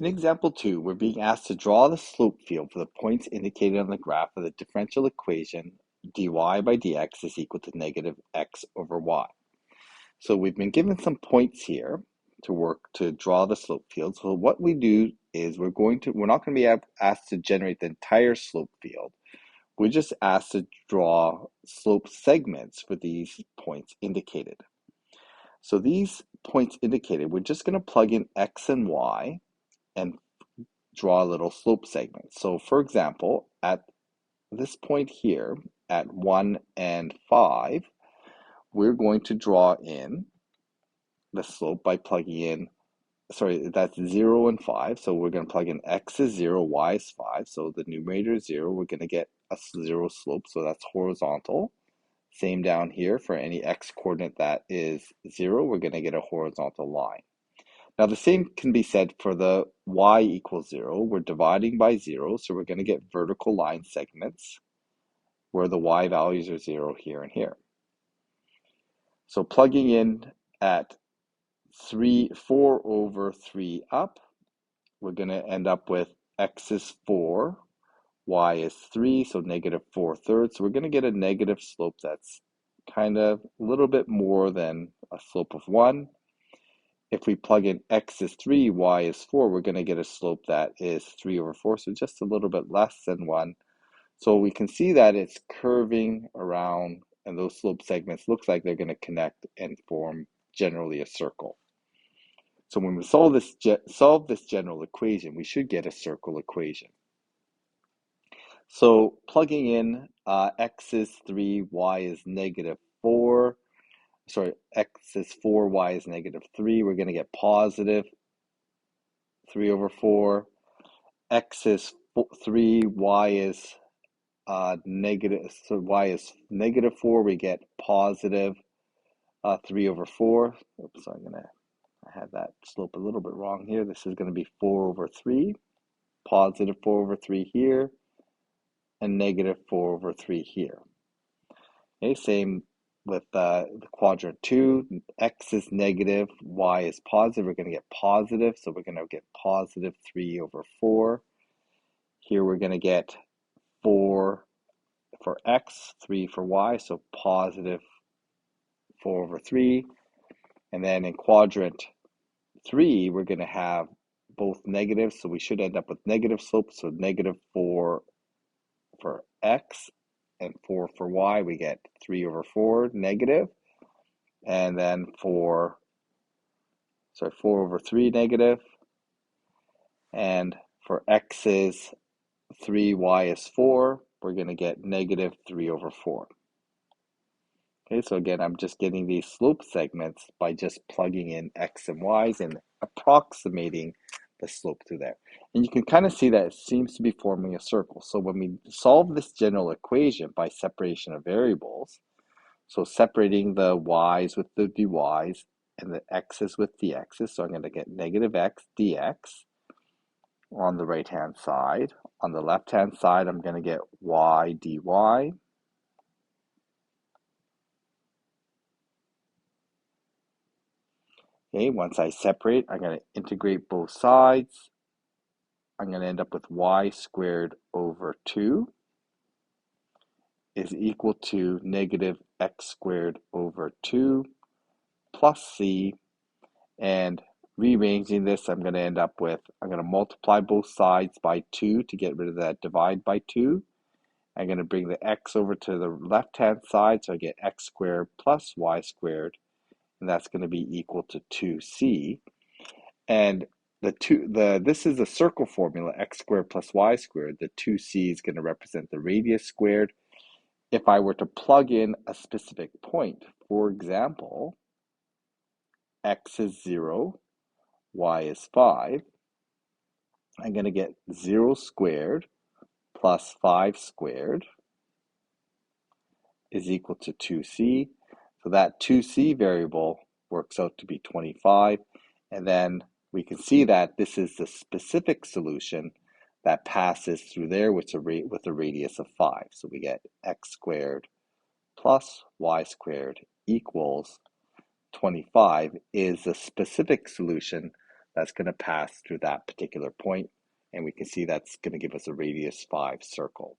In example 2, we're being asked to draw the slope field for the points indicated on the graph of the differential equation dy by dx is equal to negative x over y. So we've been given some points here to work to draw the slope field. So what we do is we're not going to be asked to generate the entire slope field. We're just asked to draw slope segments for these points indicated. So these points indicated, we're just going to plug in x and y and draw a little slope segment. So for example, at this point here, at 1 and 5, we're going to draw in the slope by plugging in, that's 0 and 5. So we're going to plug in x is 0, y is 5. So the numerator is 0. We're going to get a 0 slope. So that's horizontal. Same down here for any x coordinate that is 0. We're going to get a horizontal line. Now the same can be said for the y equals 0. We're dividing by 0. So we're going to get vertical line segments where the y values are 0 here and here. So plugging in at 4 over 3 up, we're going to end up with x is 4, y is 3, so negative 4/3. So we're going to get a negative slope that's kind of a little bit more than a slope of 1. If we plug in x is 3, y is 4, we're going to get a slope that is 3 over 4, so just a little bit less than 1. So we can see that it's curving around, and those slope segments looks like they're going to connect and form generally a circle. So when we solve this general equation, we should get a circle equation. So plugging in x is 3, y is negative 4. X is 4, y is negative 3. We're going to get positive 3 over 4. X is 3, y is negative, so y is negative 4. We get positive 3 over 4. Oops, I had that slope a little bit wrong here. This is going to be 4 over 3, positive 4 over 3 here, and negative 4 over 3 here. Okay, same with the quadrant 2. X is negative, y is positive. We're going to get positive, so we're going to get positive 3 over 4. Here we're going to get 4 for x, 3 for y, so positive 4 over 3. And then in quadrant 3, we're going to have both negatives, so we should end up with negative slopes, so negative 4 for x and 4 for y, we get 3 over 4 negative, and then 4 over 3 negative, and for x is 3, y is 4, we're going to get negative 3 over 4. Okay, so again, I'm just getting these slope segments by just plugging in x and y's and approximating the slope through there. And you can kind of see that it seems to be forming a circle. So when we solve this general equation by separation of variables, so separating the y's with the dy's and the x's with the x's, so I'm going to get negative x dx on the right-hand side. On the left-hand side, I'm going to get y dy. Okay, once I separate, I'm going to integrate both sides. I'm going to end up with y squared over 2 is equal to negative x squared over 2 plus c. And rearranging this, I'm going to end up with, I'm going to multiply both sides by 2 to get rid of that divide by 2. I'm going to bring the x over to the left-hand side, so I get x squared plus y squared, and that's going to be equal to 2c. And this is a circle formula, x squared plus y squared. The 2c is going to represent the radius squared. If I were to plug in a specific point, for example, x is 0, y is 5, I'm going to get 0 squared plus 5 squared is equal to 2c. So that 2c variable works out to be 25. And then we can see that this is the specific solution that passes through there with a radius of 5. So we get x squared plus y squared equals 25 is the specific solution that's going to pass through that particular point, and we can see that's going to give us a radius 5 circle.